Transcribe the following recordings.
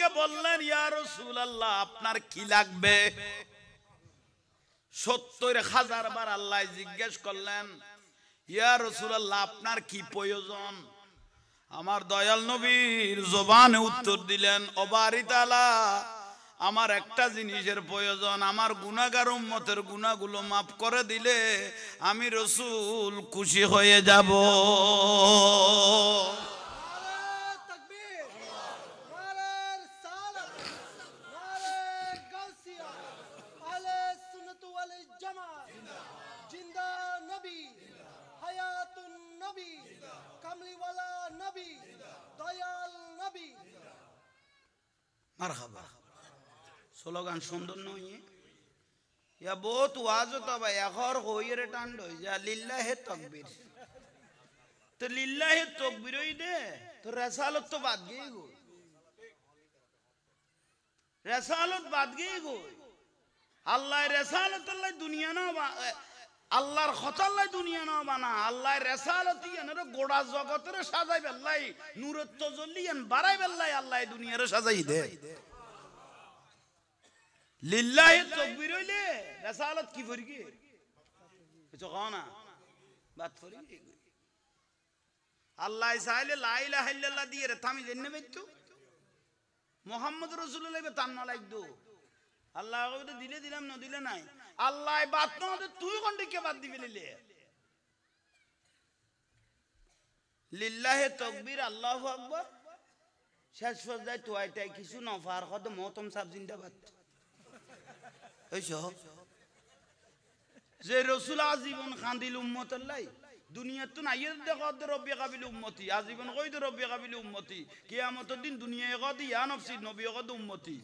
রসুলকে বললেন ইয়া রাসূলুল্লাহ আপনার কি লাগবে ৭০,০০০ বার আল্লাহ জিজ্ঞেস করলেন ইয়া রাসূলুল্লাহ আপনার কি প্রয়োজন আমার দয়াল নবীর জবানে উত্তর দিলেন ও বারি তাআলা আমার একটা জিনিসের প্রয়োজন আমার গুনাহগার উম্মতের গুনাহগুলো maaf করে দিলে আমি রাসূল খুশি হয়ে যাব মারহাবা স্লোগান সুন্দর নয় ইয়া বহুত ওয়াজ তো ভাই এখন হইরে টান্ড হই যা লিল্লাহে তাকবীর তো লিল্লাহে তাকবীর হই দে তো রাসালত তো বাদ গই গো রাসালত বাদ গই গো আল্লাহ রাসালত আল্লাহ দুনিয়া না আল্লাহর কথা আল্লাহ দুনিয়া না বানা আল্লাহ রাসালত ইয়ানের গোড়া জগতের সাজাই বেল্লাই নূরের তাজাল্লিয়ান বাড়াই বেল্লাই আল্লাহ দুনিয়ারে সাজাই দে লিল্লাহি তাকবীর হইলে রাসালত কি ফরিগে কিছু কও না বাত ফরিগে আল্লাহ চাইলে লা ইলাহা ইল্লাল্লাহ দিয়ে রে থামি জেনে বাইতো মুহাম্মদ রাসূলুল্লাহ বে তান না লাগদো আল্লাহ কইতে দিলে দিলাম না দিলে নাই আল্লাহ বাত না হতে তুই কোনদিকে বাদ দিবি লিলে লিল্লাহি তাকবীর আল্লাহু আকবার শেষ পর্যায়ে তো আইতাই কিছু না ফার কত মহতম সাহেব জিন্দাবাদ যে রসুল আজীবন খান্দিল উম্মতের লাই দুনিয়া তো নাই দেখো রব্বি কাবিল উম্মতি আজীবন কইতে রব্বি কাবিল উম্মতি কিয়ামতের দিন দুনিয়ায় কদি ইয়া নফসি নবী কদ উম্মতি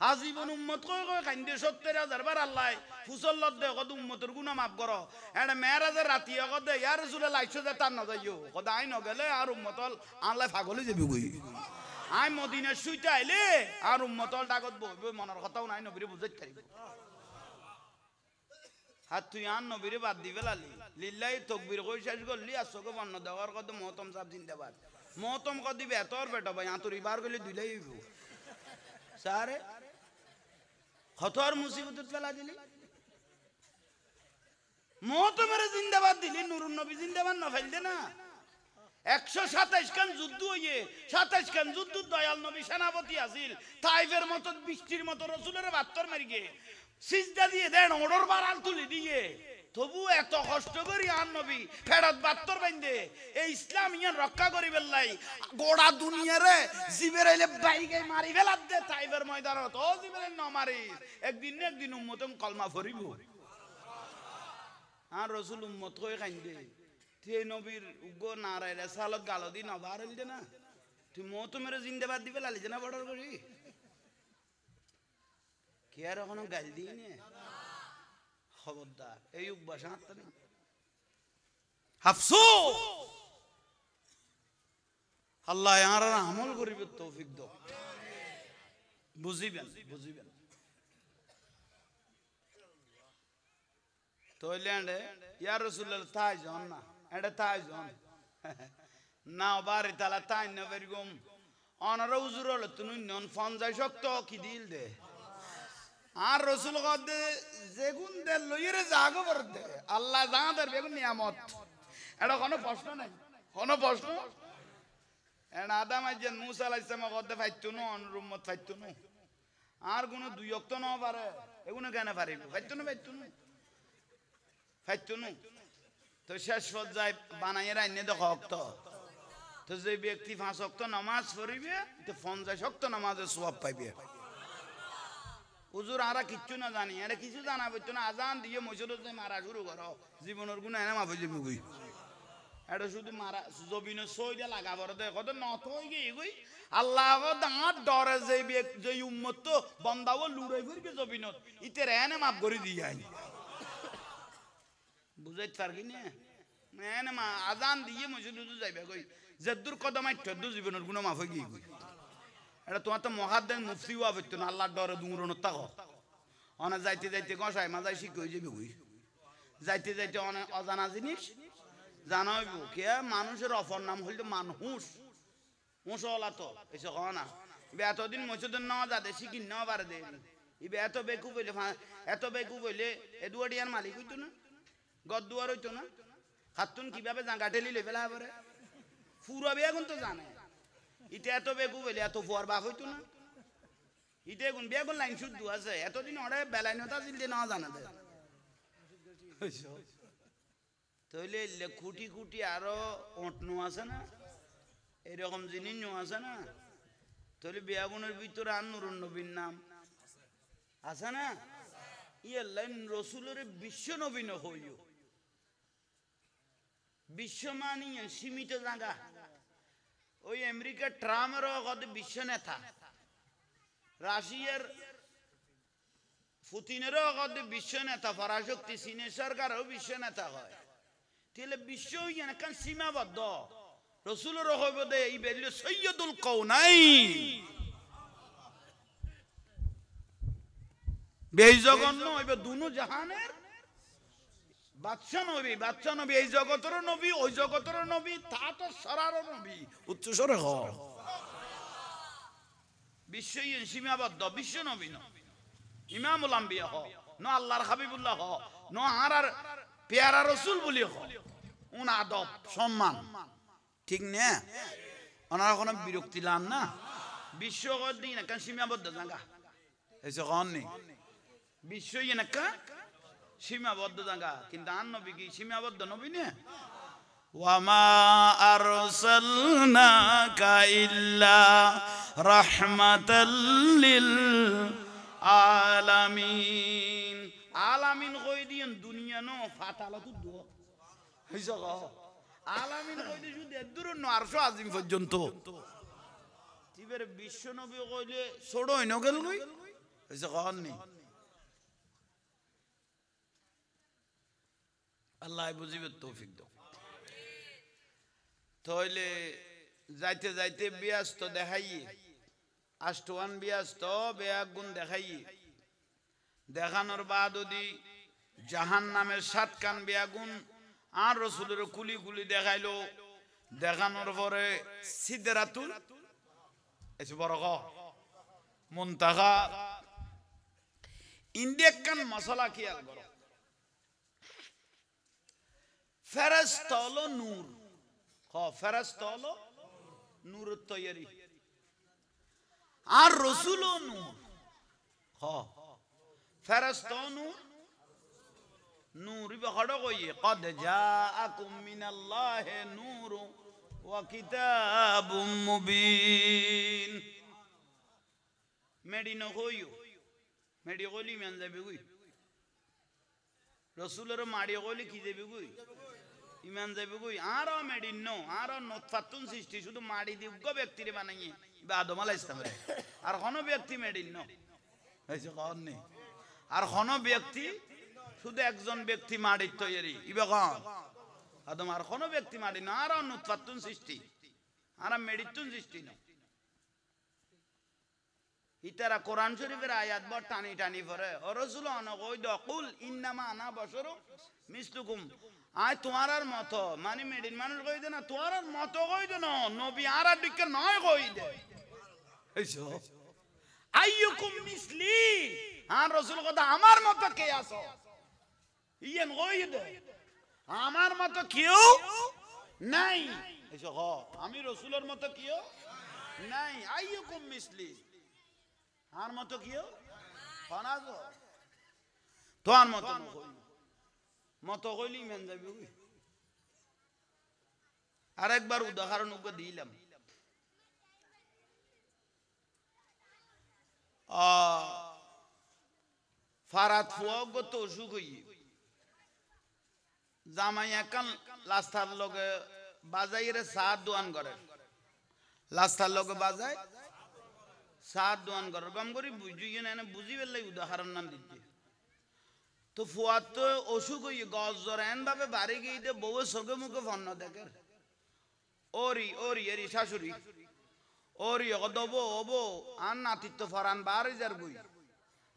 আজীবন উম্মত কই কই কান্দে ৭০,০০০ বার আল্লাহ ফুসল্লত দে কদ উম্মতের গুনাহ maaf করো এডা মেরাজের রাতি কদ ইয়া রাসূলুল্লাহ আইছো যে তার না যাইও কদ আই ন গেলে আর উম্মতল আল্লাহ পাগল যাবি কই আই মদিনা শুইতে আইলে আর উম্মতল ডাকত বইব মনের কথাও নাই নবীরে বুঝাইতে পারিব হাত তুই আন নবীরে বাদ দিবে লালি লিল্লাহি তাকবীর কই শেষ করলি আর সকে বন্ন দেওয়ার কত মহতম সাহেব জিন্দাবাদ মহতম কদ দিবে এতর বেটা ভাই আতুরি বার গলি দুইলাই হইব সারে খতর মুসিবতত ফেলা দিলি মহতমের জিন্দাবাদ দিলি নুরুন নবী জিন্দাবাদ না ফেলদে না ১২৭ খান যুদ্ধ হইয়ে ২৭ খান যুদ্ধ দয়াল নবী সেনাপতি আছিল তাইফের মতো বৃষ্টির মতো রাসূলের বাত্তর মারিগে সিজদা দিয়ে দেন ওড়র বারাল তুলি দিয়ে তবু এত কষ্ট করি আর নবী ফেরত বাত্তর বাইন্দে এই ইসলাম ইয়ান রক্ষা করি বেল্লাই গোড়া দুনিয়ারে জিবরাইলে বাইগে মারি ফেলাত দে তাইফের ময়দানত ও জিবরাইল ন মারি একদিন না একদিন উম্মতম কলমা ফরিব আর রাসূল উম্মত কই কান্দে তুই নবীর উগ্র নারায় রেসালত গালো দি নবার হইল না তুই মহতমের জিন্দাবাদ দিবে লালি না বর্ডার করি কি আর এখনো গাল দিই নে খবরদার এই উকবাস হাঁটতে নেই হাফসু আল্লাহ আর আমল করিবে তৌফিক দাও বুঝিবেন বুঝিবেন তইলেন্ডে ইয়া রাসূলুল্লাহ তাই জন না এটা তাই জন না বাড়ি তালা তাই না বেরগম অনারা উজুর হলো তুমি নন ফোন যাই শক্ত কি দিল দে আর রসুল কদে যেগুন দে লইরে জাগো বরদে আল্লাহ জাহাদের বেগুন নিয়ামত এটা কোনো প্রশ্ন নাই কোনো প্রশ্ন এন্ড আদম আইজেন মুসা আলাইহিস সালাম কদে ফাইতুনো অনুরুম্মত ফাইতুনো আর কোন দুই অক্ত না পারে এগুলো কেন পারিব ফাইতুনো ফাইতুনো ফাইতুনো তো শেষ পর্যায়ে বানাইয়ে রাইনে দেখো অক্ত তো যে ব্যক্তি ৫ ওয়াক্ত নামাজ পড়িবে তো ৫০ ওয়াক্ত নামাজের সওয়াব পাইবে হুজুর আরা কিচ্ছু না জানি এটা কিছু জানা বইতো না আজান দিয়ে মসজিদে মারা শুরু করো জীবনের গুনাহ এনে মাফ হয়ে যাবে কই এটা শুধু মারা জবিনে সইদা লাগাবার দে কত নত হই গই কই আল্লাহ দাঁত ডরে যে উম্মত তো বান্দাও লুড়াই ফিরবে জবিনত ইতে এনে মাফ করে দি আই বুঝাইতে পারবি না এনে মা আজান দিয়ে মসজিদে যাইবে কই যদ্দুর কদম আইতো জীবনের গুনাহ মাফ হয়ে গই এটা তোমার তো মহাদ্দেন মুফতি হওয়া হইতো না আল্লাহর ডরে দুমরনো তাকো অনে যাইতে যাইতে গসাই মাজাই শিখ হয়ে যাবে কই যাইতে যাইতে অনে অজানা জিনিস জানা হইব কে মানুষের অপর নাম হইল মানুষ হুঁসওয়ালা তো এসে কহ না ইবে এতদিন মসজিদের ন যাতে শিখি ন বার দে ইবে এত বেকু বইলে এদুয়াডিয়ার মালিক হইতো না গদ্দুয়ার হইতো না খাতুন কিভাবে জাঙ্গা ঠেলি লই ফেলা পরে পুরা বেগুন তো জানে ইতে এত বেকু বইলে এত ফুয়ার বাপ হইতো না ইতে গুণ বেগুন লাইন শুদ্ধ আছে এতদিন ওরে বেলাইনতা জিল দিয়ে না জানা দেয় তাহলে খুঁটি খুঁটি আরো ওটনো আছে না এরকম জিনিস আছে না তাহলে বেগুনের ভিতরে আর নুরুন নবীর নাম আছে না ইয়ে লাইন রসুলের বিশ্ব নবীন হইও বিশ্ব মানিয়ে সীমিত জায়গা ওই আমেরিকার ট্রাম্পেরও কত বিশ্ব নেতা রাশিয়ার পুতিনেরও কত বিশ্ব নেতা পরাশক্তি চীনের সরকারও বিশ্ব নেতা হয় তাহলে বিশ্ব এখান সীমাবদ্ধ রসুলের হইব দে এই বেরিয়ে সৈয়দুল কওনাইন বেজগন্ন হইবে দুনো জাহানের বাদশা নবী এই জগতের নবী ওই জগতের নবী তা তো সরার নবী উচ্চস্বরে হ বিশ্ব সীমাবদ্ধ বিশ্ব নবী ন ইমামুল আম্বিয়া হ ন আল্লাহর হাবিবুল্লাহ হ ন আর পেয়ারা রসুল বলি হ উন আদব সম্মান ঠিক না ওনারা কোনো বিরক্তি লান না বিশ্ব দিন একটা সীমাবদ্ধ জায়গা এসে কন নেই বিশ্ব একটা সীমাবদ্ধ জায়গা কিন্তু আর নবী কি সীমাবদ্ধ নবী নে ওয়ামা আরসালনাকা ইল্লা রাহমাতাল লিল আলামিন আলামিন কই দিন দুনিয়া নো ফাতালাতু দো হইছে গ আলামিন কই দি শুধু দূর ন আরশ আজিম পর্যন্ত তিবের বিশ্ব নবী কইলে ছোট হইন গেল কই হইছে কন নি আল্লাহ বুঝিবে তৌফিক দাও তাহলে যাইতে যাইতে ব্যস্ত দেখাই আষ্টওয়ান ব্যস্ত বেয়াক গুণ দেখাই দেখানোর বাদ যদি জাহান নামের 7 কান বেয়াগুন আর রসুলের কুলি কুলি দেখাইলো দেখানোর পরে সিদরাতুল এসে বড় মুনতাহা ইন্ডিয়া কান মশলা খেয়াল করো ফেরেশতা হলো নূর ফেরেশতা হলো নূর তৈরি আর রসুল নূর ফেরেশতা নূর নূর বড় কইয়ে قد جاءكم من الله نور وكتاب مبين মেডিনো কইও মেডি কইলি মান যাবে কই রসুলের মাড়ি কইলি কি যাবে কই ইমান যাবে কই আর মেডিন নো আর নতফাতুন সৃষ্টি শুধু মাড়ি দিগ্গ ব্যক্তিরে বানাইয়ে বা আদম আলাইহিস সালাম আর কোন ব্যক্তি মেডিন নো হইছে কোন নেই আর কোন ব্যক্তি শুধু একজন ব্যক্তি মাড়ি তৈরি ইবে কোন আদম আর কোন ব্যক্তি মাড়ি না আর নতফাতুন সৃষ্টি আর মেডিতুন সৃষ্টি না ইতারা কোরআন শরীফের আয়াত বড় টানি টানি পড়ে ও রাসূল আনা কই দ কুল ইন্নামা আনা বাশারু মিসলুকুম আই তোমার মতো মানে মেডিন মানুষ কই দে না তোমার মতো কই দে না নবী আর দিকে নয় কই দে এইসো আইয়ুকুম মিসলি আর রাসূল কথা আমার মতো কে আছো ইয়েন কই দে আমার মতো কেউ নাই এইসো হ আমি রাসূলের মতো কেউ নাই আইয়ুকুম মিসলি আর মতো কেউ কোনা গো তোমার মতো কই মতো কইলি মেন যাবে কই আরেকবার উদাহরণ ওকে দিলাম ফারাত ফুয়াগ তো অসুখ হই জামাই একান লাস্তার লগে বাজাইরে সাত দোয়ান করে লাস্তার লগে বাজায় সাত দোয়ান করে কম করি বুঝি না বুঝি পেলাই উদাহরণ নাম দিতে তো ফুয়ার তো অসুখ হই গজ জ্বর এন ভাবে বাড়ি গিয়ে বউ চোখে মুখে ফন্ন দেখে ওরি ওরি এরি শাশুড়ি ওরি অদব ওবো আর নাতিত্ব ফরান বাড়ি যার বই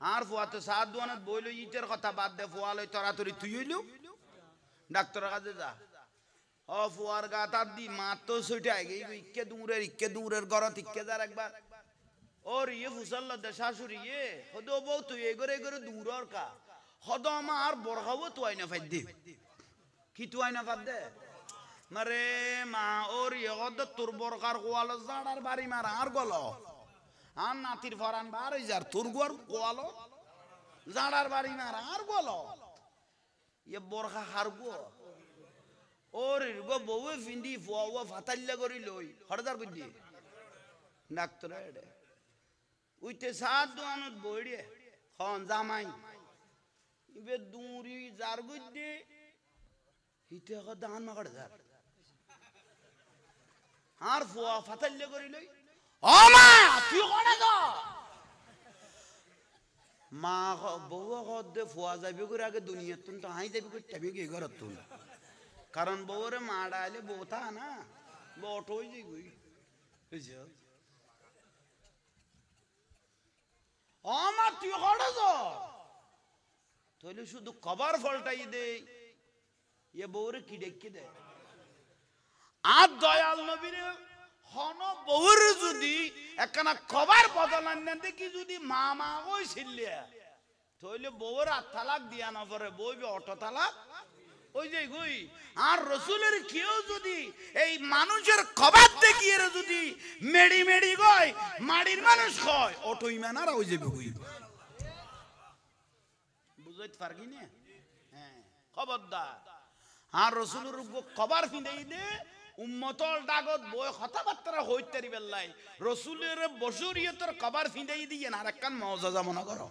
আর ফুয়াতে সাত দোয়ানত বইল ইটের কথা বাদ দে ফুয়া লই তরাতরি তুই হইল ডাক্তারের কাছে যা ও ফুয়ার গা তার দি মা তো সেটা আগে ইকে দূরের গরত ইকে যার একবার ওর ইয়ে ফুসাল্লা দে শাশুড়ি ইয়ে হদো বউ তুই এগরে এগরে দূরর কা হদ আমার বরখাবো তুই আইনা ফাইদ দে কি তুই আইনা ফাদ দে মারে মা ওর ইয়ে হদ তোর বরকার কোয়ালো জাড়ার বাড়ি মার আর গলো আর নাতির ফরান বার হই যার তোর গোয়ার কোয়ালো জাড়ার বাড়ি মার আর গলো ইয়ে বরখা হার গো ওর গো বউ ফিন্দি ফুয়া ফাতাল্লা করি লই হরদার বুদ্ধি ডাক্তার এডে উইতে সাত দোয়ানত বইড়ে খন জামাই ইবে দুরি জার গুদ্দে হিতে ক দান মাগড় জার আর ফুয়া ফাতাল্লে করি লই ও মা তুই কোনে তো মা বউ কদে ফুয়া যাবে করে আগে দুনিয়া তুন তো হাই যাবে করে টাবে কি ঘর তুন কারণ বউরে মা ডাইলে বউ থা না বট হই যাই গই বুঝছো আমার তুই কোনে তো তাহলে শুধু কবার ফলটাই দে এ বউরে কি ডেকে দে আর দয়াল নবীরে হন বউর যদি একখানা কবার বদলান না দেখি যদি মা মা ওই ছিলিয়া তাহলে বউর আর তালাক দিয়া না পরে বউ অটো তালাক ওই যে গুই আর রসুলের কেউ যদি এই মানুষের কবার দেখিয়ে যদি মেডি মেডি গয় মাড়ির মানুষ হয় অটো ইমান আর ওই যাবে গুই বুঝতে পারবি না হ্যাঁ খবরদার আর রসুলের কবার ফিঁদেই দে উম্মতল ডাগত বই কথাবার্তা হইতে বেল্লাই রসুলের বসুরিয়তর কবার ফিঁদেই দিয়ে আর একখান মজা মনে করো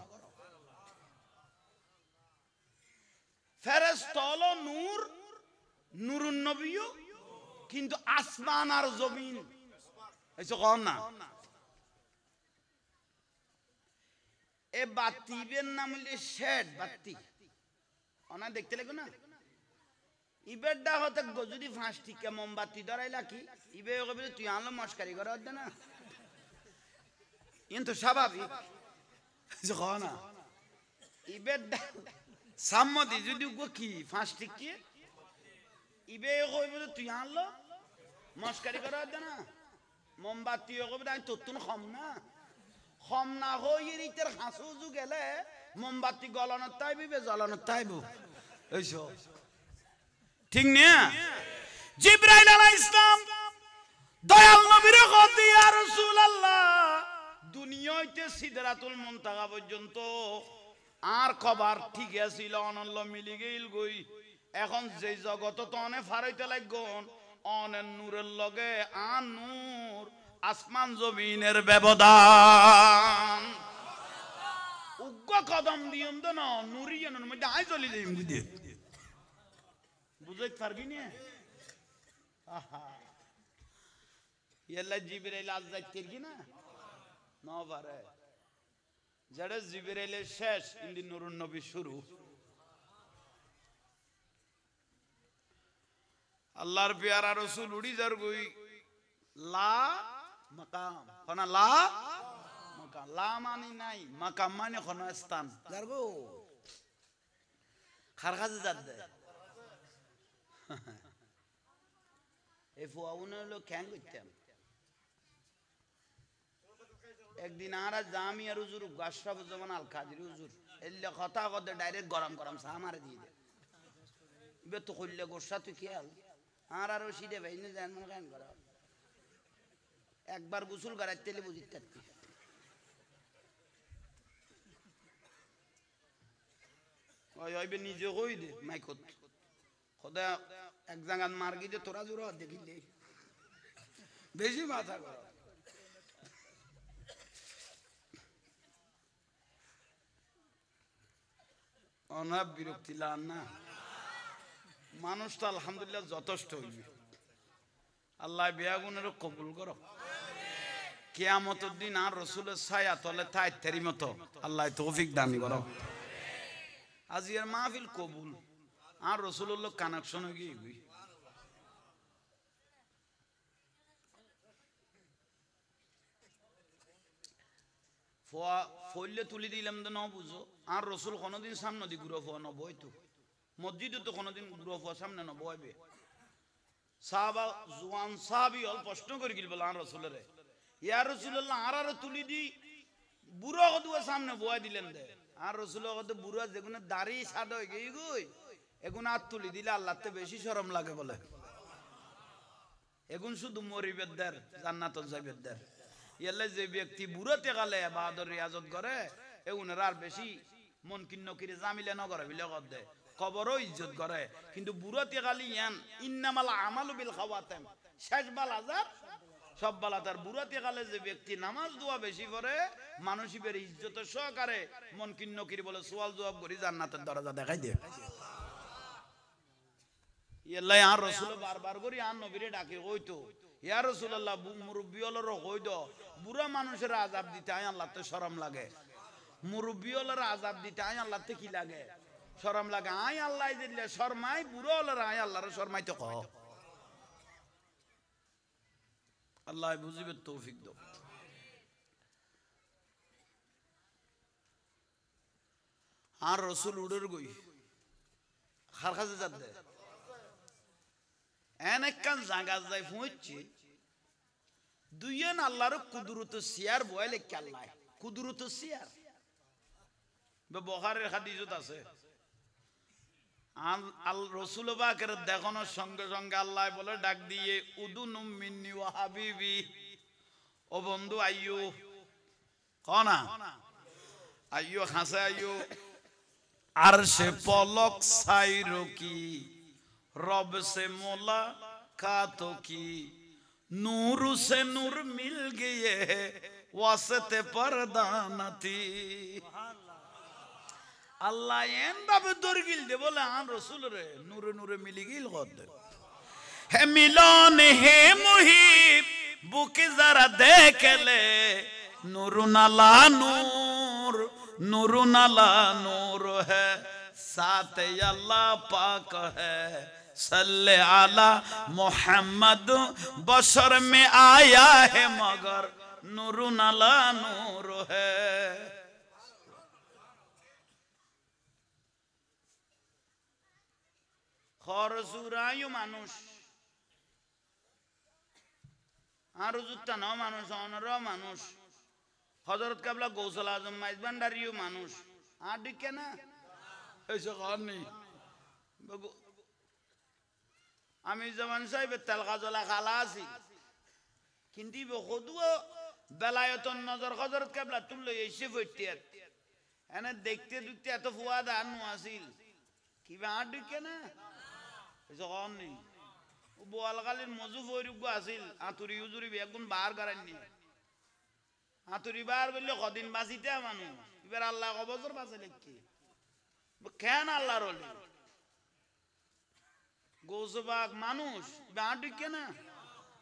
ফেরেশতল নূর নূরুন নবীও কিন্তু আসমান আর জমিন এসো কন না এ বাতিবের নাম হইলে শেড বাতি অনা দেখতে লাগো না ইবেডা হতে যদি 5 টিকা মোমবাতি ধরাইলা কি ইবে কবে তুই আনলো মস্কারি করা হচ্ছে না কিন্তু স্বাভাবিক যখন না ইবেডা সাম্মতি যদি গো কি 5 টিকা ইবে কবে তুই আনলো মস্কারি করা হচ্ছে না মোমবাতি কবে আমি তোতুন খম না হই রিতের হাসু গেলে মোমবাতি গলানোর তাইবি জ্বালানোর তাইব এইসব ঠিক না জিবরাইল আলাইহিস সালাম দয়াল নবীর কতি ইয়া রাসূলুল্লাহ দুনিয়াতে সিদরাতুল মুনতাহা পর্যন্ত আর খবর ঠিক আছিল অনল্য মিলি গইল গই এখন যে জগত তো অনে ফারাইতে লাগগন অনের নূরের লগে আন নূর আসমান জমিনের ব্যবধান উগ্র কদম দিয়ম তো না নূরিয়ানের মধ্যে আই চলে যাইম বুঝে বুঝতে পারবি না ইয়াল্লা জিবরাইল আজ যাইতে কি না না পারে যারা জিবরাইলের শেষ ইন্দি নুরুন নবী শুরু আল্লাহর পেয়ারা রাসূল উড়ি যার গই লা মাকাম কোনা লা মাকাম লা মানে নাই মাকাম মানে কোন স্থান যার গো খারখাজে যাদ দে এই ফুয়াউনে হলো ক্যাং করতাম একদিন আর জামিয়ার হুজুর আশরাফুজ্জামান আল কাদরি হুজুর এলে কথা কথা ডাইরেক্ট গরম গরম চা মারে দিয়ে দে ইবে তো কইলে গোসা তুই খেয়াল আর রশিদে ভাই না জান মন কেন করা একবার গোসল করার তেলে বুঝিতে পারতি ওই ওইবে নিজে কই দে মাইকত খোদা এক জায়গায় মার্গি যে তোরা জোর দেখিলে বেশি মাথা করা অনাব বিরক্তি লান না মানুষ তো আলহামদুলিল্লাহ যথেষ্ট হইবে আল্লাহ বেয়াগুনের কবুল করো কিয়ামতের দিন আর রসুলের ছায়া তলে থাই তেরি মতো আল্লাহ তৌফিক দান করো আজিয়ার মাহফিল কবুল আর রসুল্লাহ কানেকশন হয়ে গিয়ে ফলে তুলি দিলাম তো ন বুঝো আর রসুল কোনোদিন সামনে দি ঘুরে ফোয়া নবই তো মসজিদে তো কোনোদিন ঘুরে ফোয়া সামনে নবইবে সাহাবা জুয়ান সাহাবি অল প্রশ্ন করে গিল বলে আর রসুলের ইয়া রাসূলুল্লাহ আরারে তুলি দি বুড়ো কদুয়া সামনে বয়া দিলেন দে আর রাসূলুল্লাহ কদ বুড়া যেগুনে দাড়ি সাদা হয়ে গই গই এগুন আর তুলি দিলে আল্লাহতে বেশি শরম লাগে বলে এগুন শুধু মরিবের দের জান্নাতুল যাইবের দের ইয়ালে যে ব্যক্তি বুড়োতে গেলে ইবাদত রিয়াজত করে এগুনের আর বেশি মন কিন্ন করে জামিলে ন করে বিলে কর দে কবরও ইজ্জত করে কিন্তু বুড়োতে গালি ইয়ান ইন্নামাল আমালু বিল খাওয়াতেম শেষ বালাজার সব বালা তার বুড়াতে গালে যে ব্যক্তি নামাজ দোয়া বেশি করে মানুষের ইজ্জতের সহকারে মন কিন্ন করে বলে সওয়াল জবাব করি জান্নাতের দরজা দেখাই দে ইয়াল্লাহ আর রাসূল বারবার করি আর নবীরে ডাকে কইতো ইয়া রাসূলুল্লাহ মুরব্বি হলর কই দ বুড়া মানুষের আযাব দিতে আয় আল্লাহতে শরম লাগে মুরব্বি হলর আযাব দিতে আয় আল্লাহতে কি লাগে শরম লাগে আয় আল্লাহ দিলে শরমাই বুড়া হলর আয় আল্লাহর শরমাইতে ক আল্লাহ বুঝিবে তৌফিক দাও আর রাসূল উড়ের গই খার কাছে যাতে এনেকান জায়গা যাই পৌঁছছি দুইজন আল্লাহর কুদরত সিয়ার বয়লে আল্লাহ কুদরত সিয়ার বুখারীর হাদিসত আছে আল রাসূল পাকের দেখানোর সঙ্গে সঙ্গে আল্লাহ বলে ডাক দিয়ে উদুনুম মিন্নি ওয়া হাবিবি ও বন্ধু আইয়ো কোনা আইয়ো হাসে আইয়ো আরশে পলক সাইরো কি रब से मुलाकातों की नूर से नूर मिल गए वास्ते पर्दा नती अल्लाह एन बाबे दुर्गिल दे बोले आन रसूल रे नूरे नूरे मिली गिल गद है मिलन है मुहिब बुक जरा देख ले नूर नला नूर नूर नला नूर है साथ अल्लाह पाक है सल्ले आला मोहम्मद बशर में आया है मगर नूर नला नूर है खरजुरायु मानुष आरुजुत्ता न मानुष अनर मानुष हजरत काबला गौसल आजम माइजबांडारियो मानुष आडी के ना ऐसे कौन नहीं আমি জামান সাহেব তেলগাজলা খালা আছি কিন্তু বখদুও বেলায়েতন নজর হযরত কিবলা তুললে এসে ফটিয়াত এনে দেখতে দেখতে এত ফুয়াদ আনু আসিল কিবা আডকে না যখন নি ও বোয়ালগালির মজু ফরিগ আসিল আতুরি হুজুরি বেগুন বার করেননি আতুরি বার বললে কদিন বাঁচিতে মানুষ এবার আল্লাহ কবজর বাঁচে লিখি কেন আল্লাহর ওলি গোসবাগ মানুষ বাঁটকে না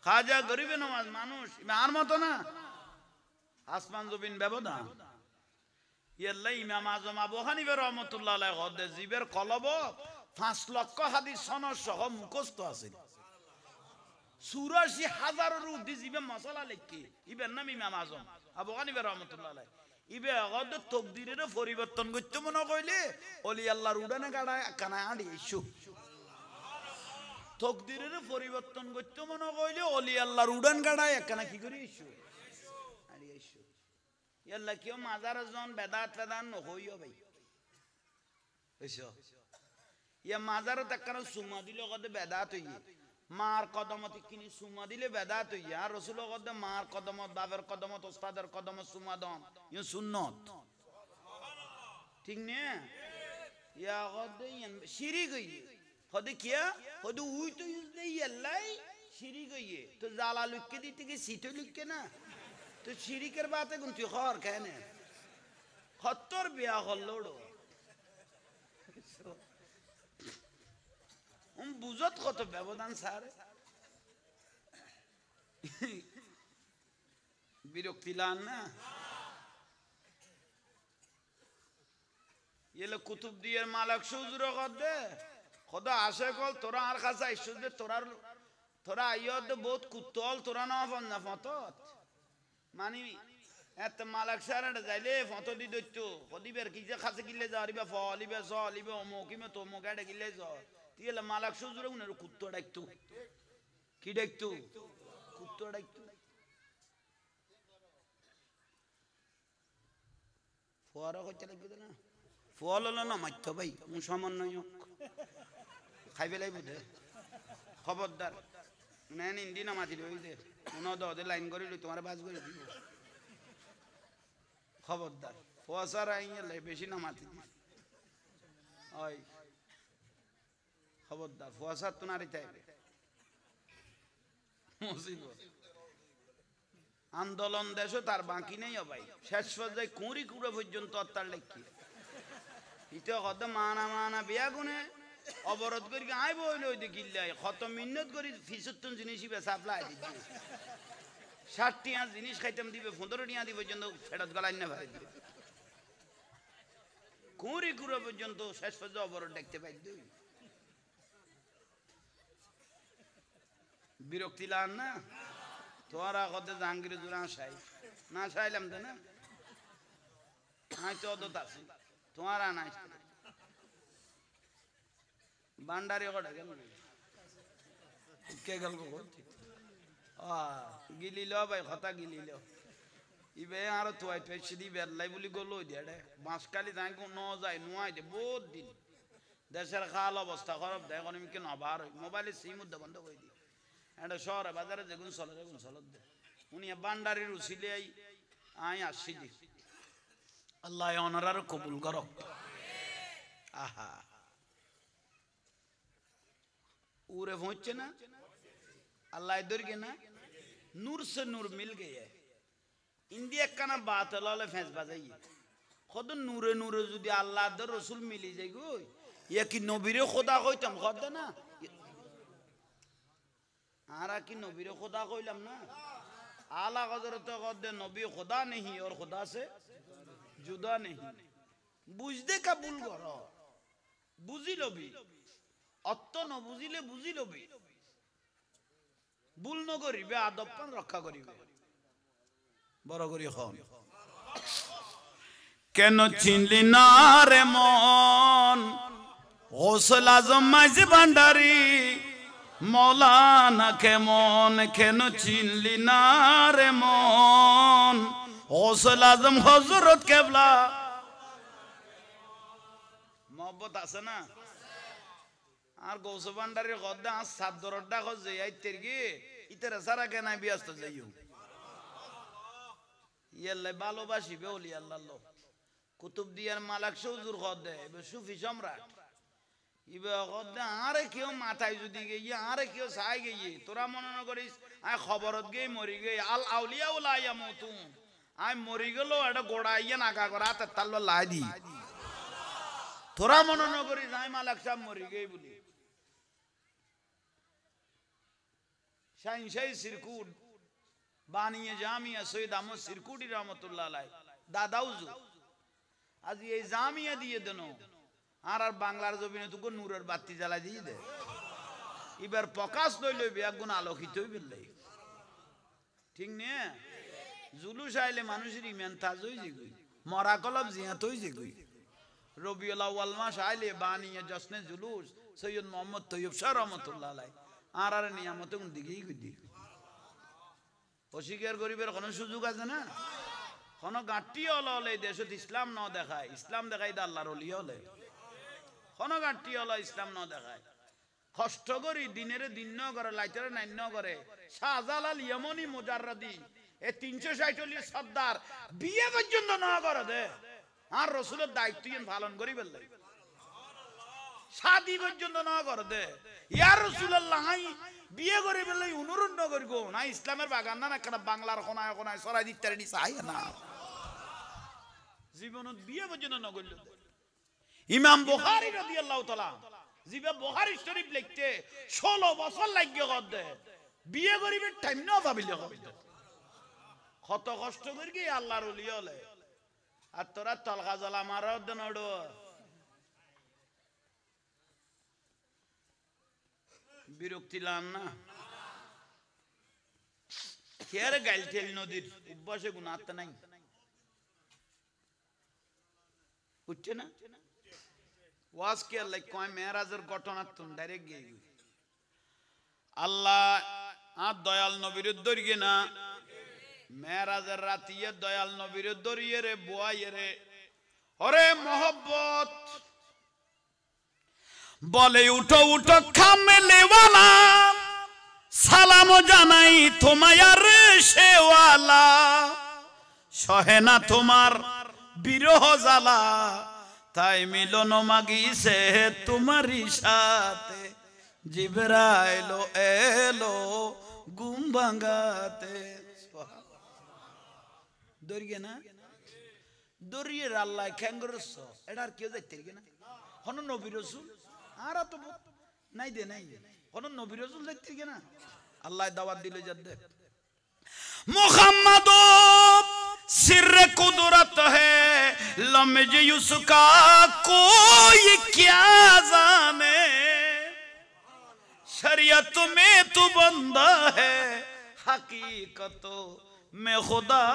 খাজা গরিবে নামাজ মানুষ আর মতো না আসমান জমিন ব্যবধান ইয়াল্লাহ ইমাম আজম আবু হানিফা রাহমাতুল্লাহ আলাইহি হদে জিবের কলব 5 লক্ষ হাদিস সনদ সহ মুখস্থ আছে ৮৪,০০০ রুদি জিবে মশলা লিখি ইবের নাম ইমাম আজম আবু হানিফা রাহমাতুল্লাহ আলাইহি ইবে হদ তকদিরের পরিবর্তন করতে মনে কইলে ওলি আল্লাহর উড়ানে গাড়া কানা আড়ি ইস্যু তকদিরের পরিবর্তন করতে মনে কইলে ওলি আল্লাহর উড়ান গাড়ায় একখানা কি করি ইস্যু আরে ইস্যু ইয়াল্লাহ কেউ মাজার জন বেদাত বেদান নহইও ভাই এসো ইয়া মাজারত একখানা সুমা দিলে কদে বেদাত হইয়ে মার কদমত কিনি সুমা দিলে বেদাত হইয়ে আর রাসূল কদে মার কদমত বাবার কদমত ওস্তাদের কদমত সুমা দন ইয়া সুন্নত ঠিক না ইয়া কদে শিরিক হইয়ে হদে কিয়া হদে উই তো ইউজলে ইয়াল্লাই শিরিক হইয়ে তো জালা লুককে দিতে কি সিটো লুককে না তো শিরিকের বাতে গুনতি খর কেনে খত্তর বিয়া হল্লোড়ো বুঝত কত ব্যবধান সারে বিরক্তি লান না এলে কুতুব দিয়ে মালাক সুজুর দে খোদা আসে কল তোরা আর কাছে আইসু দে তোরা আইয় দে বহুত কুতল তোরা না না ফতত মানি এত মালাক সারে যাইলে ফটো দি দইতো কদিবের কি যে কাছে গিলে যারিবা ফলিবে সলিবে অমকিমে তো মগাড়ে গিলে য তিলে মালাক সুজুরে উনের কুত্তো ডাকতো কি ডাকতো কুত্তো ডাকতো ফোয়ারা করতে লাগবে না ফল হলো না মাত্য ভাই সামান্য খাই পেলাই বুঝে খবরদার নেন ইন্দি না মাতি রইছে দে লাইন করে তোমার বাস করে দিব খবরদার ফসার আইলে বেশি না মাতি ওই খবরদার ফসার তো নারী চাইবে মুসিবত আন্দোলন দেশও তার বাকি নেই ভাই শেষ পর্যায়ে কুঁড়ি কুড়ো পর্যন্ত তার লেখি ইতে কত মানা বিয়া গুনে অবরোধ করি আইব হইলে ওই কিল্লাই কত মিন্নত করি ফিসুত্তন জিনিসই সাপ্লাই দিচ্ছে 60 টিয়া জিনিস খাইতাম দিবে 15 টিয়া দিবে পর্যন্ত ফেরত গলায় না ভাই দিবে কুঁড়ি কুড়ো পর্যন্ত শেষ পর্যন্ত অবরোধ দেখতে পাই বিরক্তি লান না তোরা কত জাহাঙ্গীর জোড়া সাই না চাইলাম তো না তো অদত আছে তোমার নাই বান্ডারি কটা গেল কে গেল গিলি ল ভাই কথা গিলি ল ইবে আর তোয়াই তুই সিধি বেরলাই বলি গেল দিয়ে বাঁশকালি তাই ন যায় নোয়াই দে বহুত দিন দেশের খাল অবস্থা খারাপ দেখ অনেকে নবার মোবাইলে সিম উদ্যা বন্ধ করে দিই এটা শহরে বাজারে যেগুন চলত দে উনি বান্ডারির উচিলে আই আসছি দি আল্লাহ অনার কবুল কর আহা उरे पहुंचे ना अल्लाह इधर के ना नूर से नूर मिल गए है इंडिया का ना बात अल्लाह फैस बाजाइए खुद नूरे नूरे जुदी अल्लाह दर रसूल मिली जाएगी ये कि नबीरे खुदा कोई तम खुद ना आरा कि नबीरे खुदा कोई लम ना आला हज़रत खुद नबी खुदा नहीं और खुदा से जुदा नहीं बुझदे कबूल करो बुझी लो भी অত্ত ন বুঝিলে বুঝি লবি ভুল ন করিবে আদব পান রক্ষা করিবে বড় করি হন কেন চিনলি না রে মন গৌসুল আজম মাঝি ভান্ডারী মৌলানা কেমন কেন চিনলি না রে মন গৌসুল আজম হযরত কেবলা মহব্বত আছে না আর গৌসু ভান্ডারীর গদ্দা আর সাদরড্ডা খোঁজে আইতের কি ইতারা সারা কেন ব্যস্ত যাইও ইয়াল্লাই ভালোবাসিবে ওলি আল্লাহ কুতুব দিয়ার মালাক সৌজুর গদ্দে এবার সুফি সম্রাট ইবা গদ্দা আরে কেউ মাথায় যদি গিয়ে আরে কেউ চাই গিয়ে তোরা মনে না করিস আয় খবরত গিয়ে মরি গই আল আউলিয়া উলা ইয়ামুতুন আয় মরি গেল এটা গোড়া ইয়া নাকা করা হাতে তাল্লা লাই দি তোরা মনে না করিস আয় মালাক সাহেব মরি গই বলি শাহিনশাহী সিরকুট বানিয়ে জামিয়া সৈয়দ আহমদ সিরকুটি রহমতুল্লাহ আলাইহি দাদাউজু আজ এই জামিয়া দিয়ে দেন আর বাংলার জমিনে তো নূরের বাতি জ্বালা দিয়ে দে এবার প্রকাশ লইল একগুণ আলোকিত হইবে ঠিক নে জুলুস আইলে মানুষের ইমান তাজ হই যেগুই মরা কলব জিয়াত হই যেগুই রবিউল আউয়াল মাস আইলে বানিয়ে জশ্নে জুলুস সৈয়দ মোহাম্মদ তৈয়ব শাহ রহমতুল্লাহ আলাইহি আর নিয়ামত দিকেই গুদি অস্বীকার করিবার কোনো সুযোগ আছে না কোনো গাঁটি হলে দেশত ইসলাম ন দেখায় ইসলাম দেখাই দা আল্লাহর ওলি হলে কোনো গাঁটি হলো ইসলাম ন দেখায় কষ্ট করি দিনের দিন ন করে লাইটারে নাইন ন করে শাহজালাল ইয়মনি মুজাররদি এ 360 সর্দার বিয়ে পর্যন্ত ন করে দে আর রাসূলের দায়িত্ব পালন করি বললে শাদি পর্যন্ত না করে দে ইয়া রাসূলুল্লাহ বিয়ে করে বললে অনুরোধ ন করগো না ইসলামের বাগান না একটা বাংলার কোনায় কোনায় সরাই দিতে রেডি চাই না জীবনত বিয়ে পর্যন্ত ন করল ইমাম বুখারী রাদিয়াল্লাহু তাআলা জিবা বুখারী শরীফ লিখতে 16 বছর লাগিয়ে করতে বিয়ে করিবে টাইম না ভাবিলে করতে কত কষ্ট করি কি আল্লাহর ওলি হলে আর তোরা তলগা জ্বালা মারার দেন ওড়ো বিরক্তি লান না কেয়ার গাইলতেল নদীর উব্বাসে গুনাতে নাই উঠছে না ওয়াজ কে লাইক কয় মেরাজের ঘটনা তুন ডাইরেক্ট গিয়ে আল্লাহ আর দয়াল নবীর দরিয়ে না মেরাজের রাতিয়ে দয়াল নবীর দরিয়ে রে বুয়াইয়ে রে ওরে মোহব্বত বলে উঠো উঠো খামেলেওয়ালা সালাম জানাই তোমার সেওয়ালা সহে না তোমার বিরহ জ্বালা তাই মিলন মাগিছে তোমারই সাথে জিবরাইল এলো ঘুম ভাঙাতে দরিয়ে না দরিয়ে আল্লাহ খ্যাঙ্গরস এটা আর কেউ যাইতে না হন নবী রসুল আর তো নাই দে নাই হন নবী রসুল যাইতে না আল্লাহ দাওয়াত দিল যাতে मुहम्मद सिर कुदरत है लम्ज उसका कोई क्या जाने शरीयत में तू बंदा है हकीकत में खुदा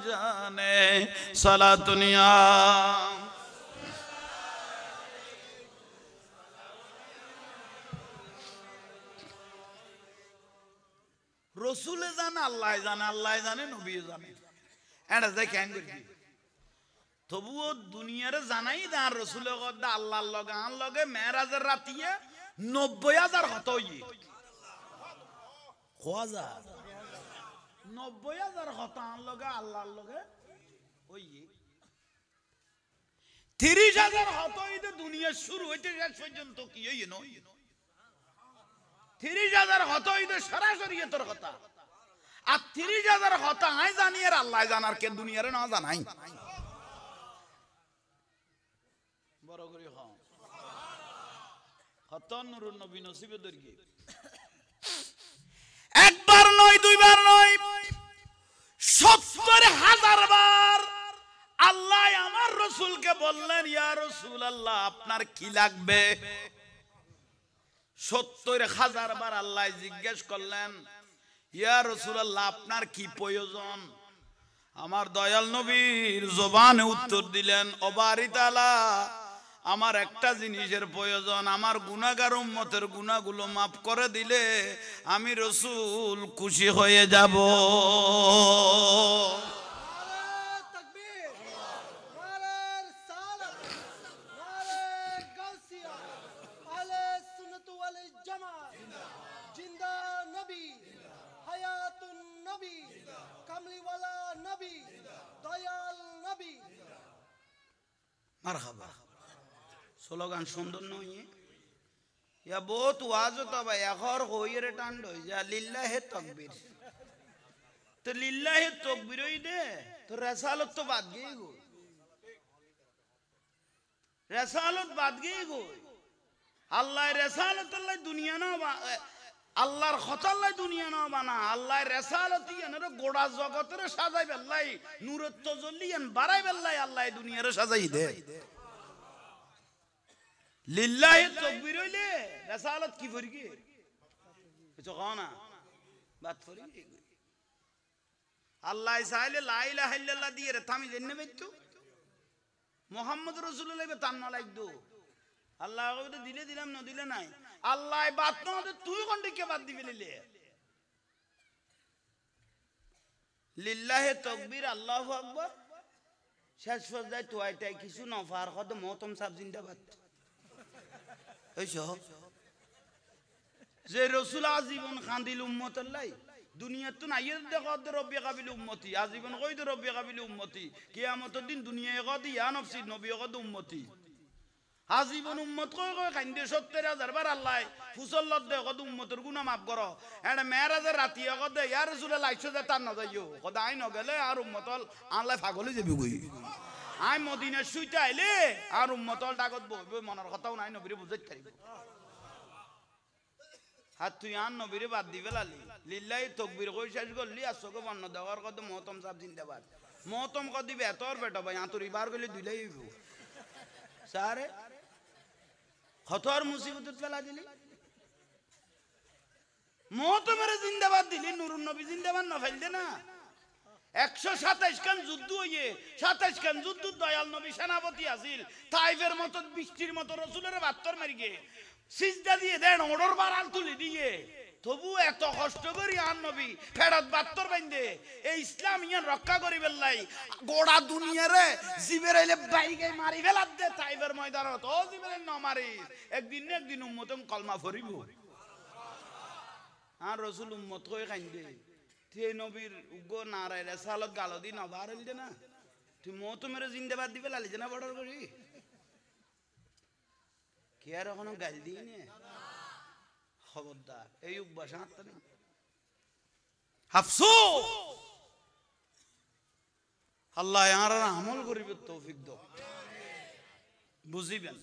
जाने सला दुनिया রসুলে জানে আল্লাহ জানে আল্লাহ জানে নবী জানে এটা যাই কেন করবি তবুও দুনিয়ারে জানাই দা রসুলের কথা আল্লাহর লগে আন লগে মেরাজের রাতিয়ে 90,000 কত হই 90,000 কত আন লগে আল্লাহর লগে ওই 30,000 কত হইতে দুনিয়া শুরু হইতে শেষ পর্যন্ত কি হই না 30,000 হতো ইদে সরাসরি তোর কথা আর 30,000 হতো আই জানি আর আল্লাহ জানার কে দুনিয়ারে না জানাই বড় করে হও হতো নুরুন নবী নসিবে দরকি একবার নয় দুইবার নয় 70,000 বার আল্লাহ আমার রাসূলকে বললেন ইয়া রাসূলুল্লাহ আপনার কি লাগবে 70,000 বার আল্লাহ জিজ্ঞেস করলেন ইয়া রাসূলুল্লাহ আপনার কি প্রয়োজন আমার দয়াল নবীর জবানে উত্তর দিলেন ও বারি তাআলা আমার একটা জিনিসের প্রয়োজন আমার গুনাহগার উম্মতের গুনাহগুলো maaf করে দিলে আমি রাসূল খুশি হয়ে যাব মারহাবা স্লোগান সুন্দর নয় ইয়া বহুত ওয়াজ তো ভাই এখন হইরে টান্ড হই যা লিল্লাহে তাকবীর তো লিল্লাহে তাকবীর হই দে তো রিসালাত তো বাদ গই গো রিসালাত বাদ গই গো আল্লাহ রিসালাত আল্লাহ দুনিয়া না আল্লাহর কথা আল্লাহ দুনিয়া না বানা আল্লাহ রিসালাত ইয়ানরে গোড়া জগতের সাজাই বেল্লাই নূরের তাজাল্লিয়ান বাড়াই বেল্লাই আল্লাহ দুনিয়ারে সাজাই দে লিল্লাহি তাকবীর হইলে রিসালাত কি ফরকি কিছু কও না বাত ফরকি আল্লাহ চাইলে লা ইলাহা ইল্লাল্লাহ দিয়ে থামি জেনে বেতু মুহাম্মদ রাসূলুল্লাহ বে তান না লাগদো আল্লাহ কইতে দিলে দিলাম না দিলে নাই আল্লাহ বাত না হতে তুই কোনটি কে বাদ দিবি লিলে লিল্লাহি তাকবীর আল্লাহু আকবার শেষ পর্যায়ে তো আইতাই কিছু না ফার কত মহতম সাহেব জিন্দাবাদ এইসব যে রাসূল আজীবন খান্দিল উম্মতের লাই দুনিয়াত তো নাই দেখো রব্বি কাবিল উম্মতি আজীবন কই তো রব্বি কাবিল উম্মতি কিয়ামতের দিন দুনিয়ায় কদি ইয়া নফসি নবী কদ উম্মতি আজীবন উম্মত কই কই খান্দে 70,000 বার আল্লাহ ফুসল্লত দে কদ উম্মতের গুনাহ maaf করো এডা মেরাজের রাতি কদ ইয়া রাসূলুল্লাহ আইছো যে তার না যাইও কদ আই ন গেলে আর উম্মতল আল্লাহ পাগলে যাবি কই আই মদিনা শুইতে আইলে আর উম্মতল ডাকত বইব মনের কথাও নাই নবীরে বুঝাইতে পারিব হাত তুই আন নবীরে বাদ দিবে লালি লিল্লাহি তাকবীর কই শেষ করলি আসকে বন্ন দেওয়ার কত মহতম সাহেব জিন্দাবাদ মহতম কদ দিবে এতর বেটা ভাই আতুরি বার গলি দুইলাই হইব সারে খতর মুসিবতত ফেলা দিলি মহতমের জিন্দাবাদ দিলি নুরুন নবী জিন্দাবাদ না ফেলদে না 127 খান যুদ্ধ হইয়ে 27 খান যুদ্ধ দয়াল নবী সেনাপতি আছিল তাইফের মত বৃষ্টির মত রাসূলের বাত্তর মারি গে সিজদা দিয়ে দেন ওড়র বারাল তুলি দিয়ে তবু এত কষ্ট করি আর নবী ফেরত বাত্তর বাইন্দে এই ইসলাম ইয়ান রক্ষা করি বেল্লাই গোড়া দুনিয়ারে জিবেরাইলে বাইকে মারি ফেলাত দে তাইবের ময়দানত ও জিবেরাইল ন মারি একদিন না একদিন উম্মতম কলমা ফরিব আর রাসূল উম্মত কই কান্দে তে নবীর উগ্র নারায় রেসালত গালদি ন বারল দে না তুই মো তো মেরে জিন্দাবাদ দিবে লালি না বর্ডার করি কি আর এখনো গাল দিই নে খবরদার এই অভ্যাস আনতে নেই আফসোস আল্লাহ আর আমল করিবে তৌফিক দাও বুঝিবেন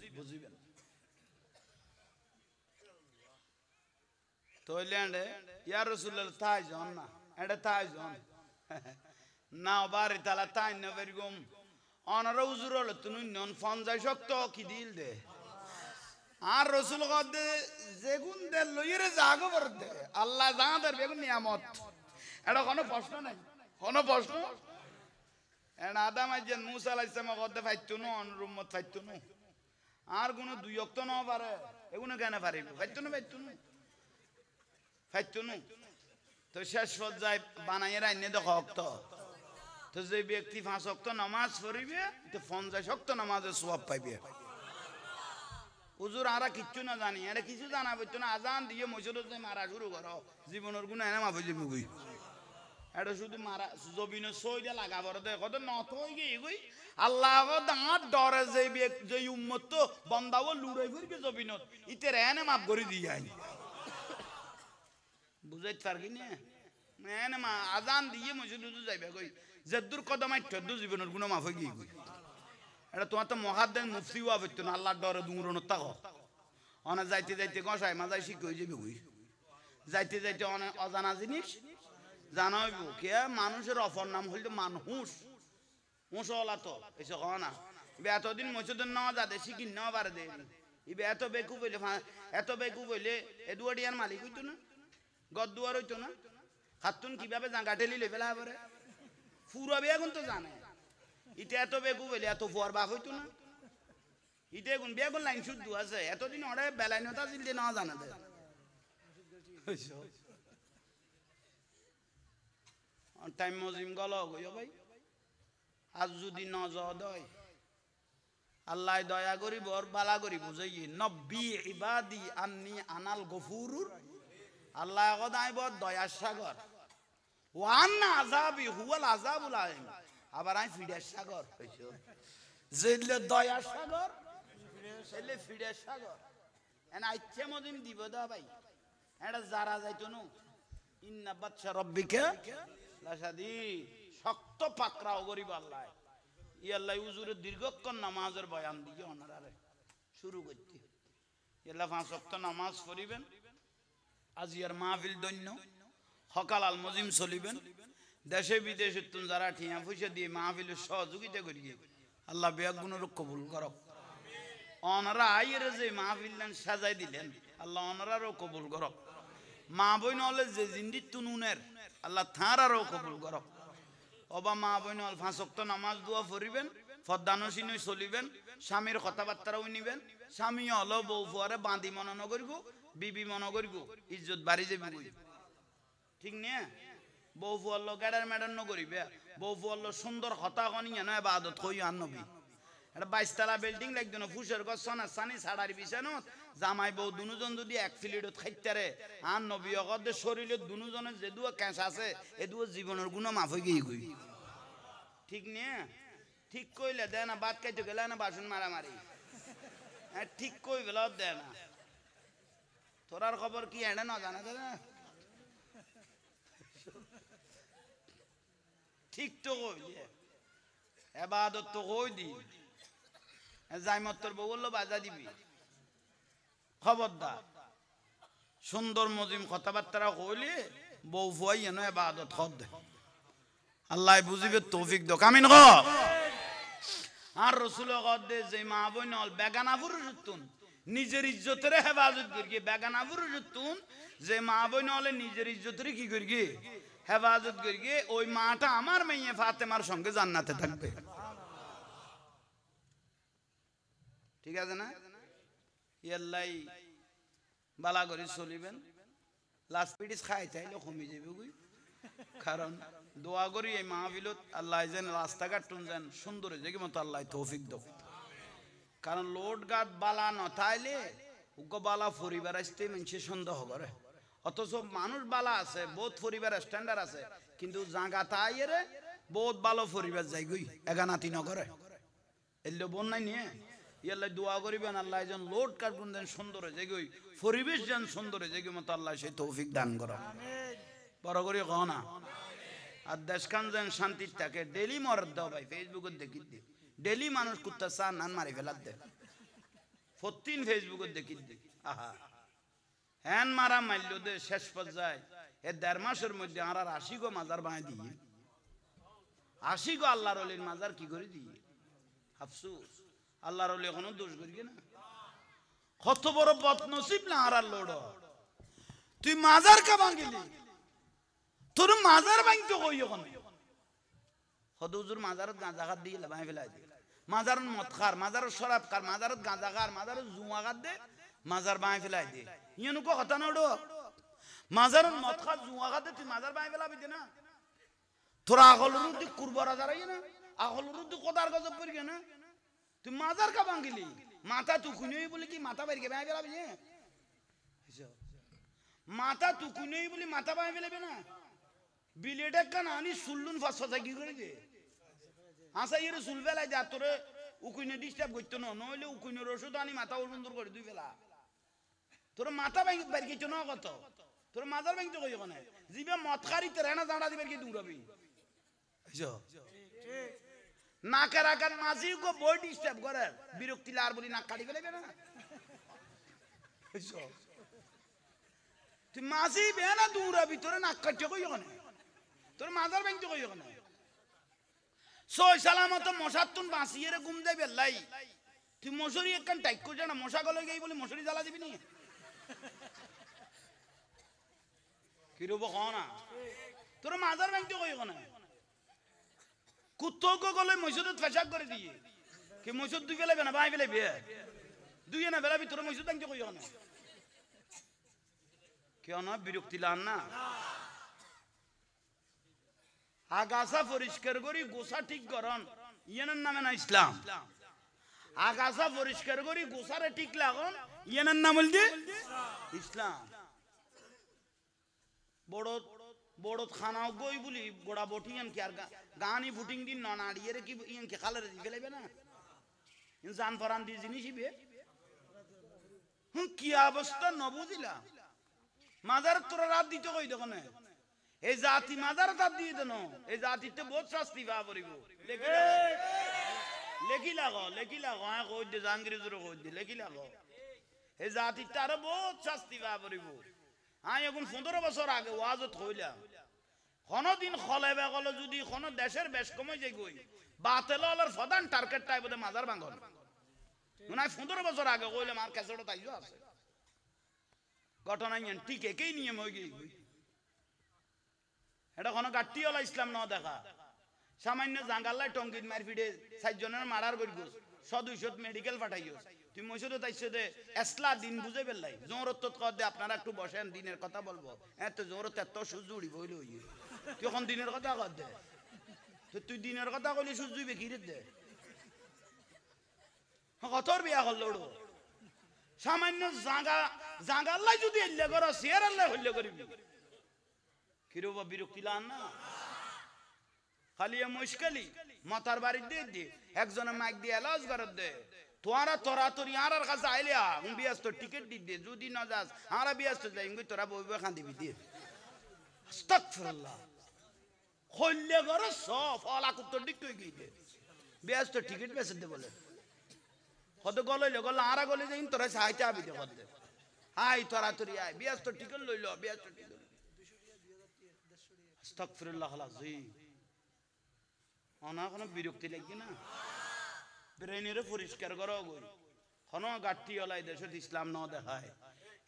তোইল্যান্ডে ইয়া রাসূলুল্লাহ তাই জন না এটা তাই জন না বাড়ি তালা তাই না বেরগম অনারা উজুর হলো তুমি নন ফঞ্জাই শক্ত কি দিল দে আর রসুল গদে যেগুন দে লইরে জাগো বরদে আল্লাহ জাহাদের বেগুন নিয়ামত এটা কোনো প্রশ্ন নাই কোনো প্রশ্ন এটা আদম আইজেন মুসা আলাইহিস সালাম গদে ফাইতো না অনুরুম্মত ফাইতো না আর কোন দুই অক্ত না পারে এগুলো কেন পারিব ফাইতো না তো শেষ পর্যায়ে বানাইয়ে রাইনে দেখো অক্ত তো যে ব্যক্তি 5 ওয়াক্ত নামাজ পড়িবে তো 50 ওয়াক্ত নামাজের সওয়াব পাইবে হুজুর আরা কিচ্ছু না জানি এটা কিছু জানা বইতো না আজান দিয়ে মসজিদে মারা শুরু করো জীবনের গুণ এনে মাফ হয়ে যাবে এটা শুধু মারা জবিনের সইটা লাগা বড় দে কত নত হয়ে গিয়ে গই আল্লাহ দাঁত ডরে যে উম্মত তো বন্দাও লুড়াই ফিরবে জবিনত ইতে এনে মাফ করে দিয়ে আই বুঝাইতে পারবি না এনে মা আজান দিয়ে মসজিদে যাইবে কই যদ্দুর কদম আইতো জীবনের গুণ মাফ হয়ে গিয়ে গই এটা তোমার তো মহাদ্দেন মুফতি হওয়া হইতো না আল্লাহর ডরে দুমরনত থাকো অনেক যাইতে গসাই মাজাই শিখ হয়ে যাবে বই যাইতে অনেক অজানা জিনিস জানা হইব কে মানুষের অপর নাম হইল মানুষ হুঁসওয়ালা তো এসে কো না এবার এতদিন মসজিদের নেওয়া যাতে শিখি নেওয়া পারে দে এবার এত বেকু বইলে এদুয়াডিয়ার মালিক হইতো না গদ দুয়ার হইতো না খাতুন কিভাবে জাঙ্গা ঠেলি লই ফেলা পরে ফুরা বেগুন তো জানে ইটা এত বেগু বলে এত ফুয়ার বাপ হইতো না ইটা গুণ বেগুন লাইন শুদ্ধ আছে এতদিন ওরে বেলাইনতা জিলতে না জানা দে টাইম মজিম গল গইও ভাই আজ যদি ন দয় আল্লাহ দয়া করি বর বালা করি বুঝাই নব্বি ইবাদি আন্নি আনাল গফুরুর আল্লাহ গদাই বর দয়ার সাগর ওয়ান আযাবি হুয়াল আযাবুল আলিম আবার আমি ফিডের সাগর হইছো যেলে দয়ার সাগর সেলে ফিডের সাগর এন আইছে মদিম দিব দা ভাই এটা যারা যাইতো না ইন্না বাদশা রব্বিকা লাশাদি শক্ত পাকড়াও করিব আল্লাহ ই আল্লাহ হুজুরের দীর্ঘক্ষণ নামাজের বয়ান দিয়ে ওনারে শুরু করতে আল্লাহ 5 ওয়াক্ত নামাজ পড়িবেন আজিয়ার মাহফিল দন্য সকাল আল মজিম চলিবেন দেশে বিদেশে তুন যারা ঠিয়া পয়সা দিয়ে মাহফিলের সহযোগিতা করি আল্লাহ বেগুনের কবুল করক ওনারা আইয়ের যে মাহফিল সাজাই দিলেন আল্লাহ ওনারারও কবুল করক মা বইন হলে যে জিন্দি তুনুনের আল্লাহ থাঁরারও কবুল করক অবা মা বইন হল 5 ওয়াক্ত নামাজ দোয়া পড়িবেন ফদ্দানসিন চলিবেন স্বামীর কথাবার্তাও নিবেন স্বামী হলো বউ ফুয়ারে বাঁধি মনে নকরিব বিবি মনে করিব ইজ্জত বাড়ি যাবি ঠিক নিয়ে বউ ফুয়ার গেডার মেডার নকরিবে বউ ফুয়ার সুন্দর হতা কনিয়া নয় বাদত কই আর নবী এটা 22 তলা বিল্ডিং লাগতো না ফুসের গছ সোনা সানি ছাড়ার বিছানত জামাই বউ দুজন যদি এক ফিলিটত খাইতারে আর নবী অগদের শরীরের দুজনের যে দুয়া ক্যাঁচ আছে এ দুয়া জীবনের গুণ মাফ হয়ে গিয়ে গই ঠিক নিয়ে ঠিক কইলে দেয় না ভাত খাইতে গেলে না বাসন মারামারি হ্যাঁ ঠিক কই গেল দেয় না তোরার খবর কি এটা না জানা দে না ঠিক তো কইলে এবাদত তো কই দি জাইমত তোর বউ বললো বাজা দিবি খবরদার সুন্দর মজিম কথাবার্তা কইলে বউ ফুয়াই এনে এবাদত কর দে আল্লাহ বুঝিবে তৌফিক দো কামিন গ আর রাসূল কর দে যে মা বোন হল বেগানা পুরুষতুন নিজের ইজ্জতের হেফাজত করি বেগানা পুরুষতুন যে মা বোন হলে নিজের ইজ্জতের কি করি হেফাজত করি ওই মাটা আমার মেয়ে ফাতেমার সঙ্গে জান্নাতে থাকবে ঠিক আছে না ইয়াল্লাই বালা করে চলিবেন লাস্ট পিটিস খাই চাইলে কমে যাবে গুই কারণ দোয়া করি এই মাহফিলত আল্লাহ যেন রাস্তাঘাট টুন যেন সুন্দর যে কি মতো আল্লাহ তৌফিক দাও কারণ লোড গাট বালা নথাইলে উগ্র বালা পরিবার আসতে মানুষে সন্দেহ করে অথচ মানুষ বালা আছে বহুত পরিবার স্ট্যান্ডার্ড আছে কিন্তু জাগা তাইরে বহুত ভালো পরিবার যাই গুই এগানাতি নগরে এলে বোন নাই নিয়ে ইয়াল্লাই দোয়া করিবেন আল্লাহ যেন লোড কাটগুন যেন সুন্দর হয়ে যাই পরিবেশ যেন সুন্দর হয়ে যাই মতো আল্লাহ সেই তৌফিক দান করা বড় করি কহ না আর দেশখান যেন শান্তির থাকে ডেলি মরদ দাও ভাই ফেসবুকে দেখি দি ডেলি মানুষ কুত্তা চা নান মারি ফেলার দে প্রতিদিন ফেসবুকে দেখি দি আহা হ্যান মারা মারল দে শেষ পর্যায়ে এ 1.5 মাসের মধ্যে আর 80 গো মাজার বানাই দিয়ে 80 গো আল্লাহর ওলির মাজার কি করে দিয়ে আফসোস আল্লাহর ওলি এখনো দোষ করি না কত বড় বদনসিব না আর লোড তুই মাজার কা ভাঙিলি তোর মাজার ভাঙতে কই এখন হদ হুজুর মাজারত গাঁজা খাত দিয়ে লাগাই ফেলাই দে মাজারত মদ খার মাজারত শরাব খার মাজারত গাঁজা খার মাজারত জুয়া খাত দে মাজার বাঁই ফেলাই দে ইয়ানু কো কথা না ওডো মাজারত মদ খার জুয়া খাত দে তুই মাজার বাঁই ফেলাবি দে না তোরা আগলরু তুই কুরবারা দাঁড়াই না আগলরু তুই কোদার গজব পড়ি না তুই মাজার কা ভাঙিলি মাথা তুকুনই বলি কি মাথা বাইরে বাঁই ফেলাবি না মাথা তুকুনই বলি মাথা বাঁই ফেলাবে না বিলেটের কান আনি সুল্লুন ফাঁসা কি করে দে আসা ইয়ে চুল ফেলাই যা তোরে উকুইনে ডিস্টার্ব করতো না নইলে উকুইনের ওষুধ আনি মাথা সুন্দর করে দুই ফেলা তোর মাথা বাইর কিছু না কত তোর মাথার ব্যাংক তো কই ওখানে জিবে মদ খারি তোর এনা জানা দিবে কি দৌড়াবি নাকের আকার মাঝি গো বই ডিস্টার্ব করে বিরক্তি লার বলি নাক কাটি ফেলাবে না তুই মাঝি বে না দৌড়াবি তোর নাক কাটছে কই ওখানে তোর মাজার ব্যাংক তো কই ওখানে সই সালামত মশাতুন বাঁচিয়ে রে ঘুম যাইবে লাই তুই মশুরি একখান টাইক করে না মশা গলে গেই বলি মশুরি জ্বালা দিবি নি কি রব না তোর মাজার ব্যাংক তো কই ওখানে কুত্তক গলে মসজিদত পেশাব করে দিয়ে কি মসজিদ দুই ফেলাবে না বাই ফেলাবি দুই না ফেলাবি তোর মসজিদ ব্যাংক তো কই ওখানে কেউ না বিরক্তি লান না আগাছা পরিষ্কার করি গোসা ঠিক করন ইয়ানের নামে না ইসলাম আগাছা পরিষ্কার করি গোসারে ঠিক লাগন ইয়ানের নাম হল ইসলাম বড় বড় খানাও গই বলি গোড়া বটি কি আর গানি ফুটিং দিন না নাড়িয়ে কি ইয়ান কি খালে ফেলাইবে না জান ফরান দিয়ে জিনিসই বে কি অবস্থা নবুদিলা মাজার তোরা রাত দিতে কই দেখো না এই জাতি মাজার তার দিয়ে দেন এই জাতিতে বহুত শাস্তি পাওয়া পড়িব লেখি লাগো হ্যাঁ কই দে জাহাঙ্গীর কই দে লেখি লাগো এই জাতিতে আরো বহুত শাস্তি পাওয়া পড়িব আমি এখন 15 বছর আগে ওয়াজত হইলাম কোনদিন খলেবে গলে যদি কোন দেশের বেশ কমে যাই গই বাতেলার প্রধান টার্গেটটাই বোধ মাজার ভাঙন মনে হয় 15 বছর আগে কইলাম আর ক্যাসেটও তাইও আছে ঘটনা ঠিক একই নিয়ম হয়ে গিয়ে এটা কোনো গাট্টিওয়ালা ইসলাম ন দেখা সামান্য জাঙ্গাল্লাই টঙ্গিত মার ফিডে 4 জনের মারার করি গোস 100-200 মেডিকেল পাঠাইও তুই মসজিদে তাইছে দে এসলা দিন বুঝে বেলাই জোরত কর দে আপনারা একটু বসেন দিনের কথা বলবো এত জোরত এত সূর্য উড়িব হইল হইয়ে তুই এখন দিনের কথা কর দে তো তুই দিনের কথা কইলে সূর্য উড়িবে কি রে দে কতর বিয়া হল লড়ো সামান্য জাঙ্গাল্লাই যদি এল্লে করো শেয়ার আল্লাহ হইলে করিবি কিরবা বিরক্তি লান না খালি মুশকিলি মাথার বাড়ি দিয়ে একজনের মাইক দিয়ে এলাজ করে দে তোরা তোর আর কাছে আইলে বিয়াস তো টিকিট দি দে যদি না যাস আমরা বিয়াস তো যাই তোরা বইবে খান্দিবি দিয়ে আস্তাগফিরুল্লাহ হইলে করো সব ফলা কুত্তর দিক তুই গিয়ে দে বিয়াস তো টিকিট বেচে দে বলে কত গলে গল আর গলে যাই তোরা সাহায্য আবি দে কর দে হাই তোরা তোর আয় বিয়াস তো টিকিট লইল বিয়াস তো টিকিট আস্তাগফিরুল্লাহ আলাজিম অনা কোনো বিরক্তি লাগবে না ব্রেনের পরিষ্কার করো গই কোন গাট্টি ওলাই দেশত ইসলাম ন দেখায়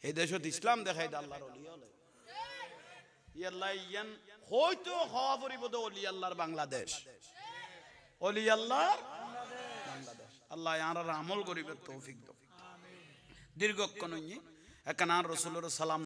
এই দেশত ইসলাম দেখায় আল্লাহর ওলি ওলাই ইয়াল্লাহ ইয়ান হয়তো হওয়া পরিবদ ওলি আল্লাহর বাংলাদেশ ওলি আল্লাহর বাংলাদেশ আল্লাহ আর আমল করিবে তৌফিক দাও আমিন দীর্ঘক্ষণ হইনি একখানা রাসূলের সালাম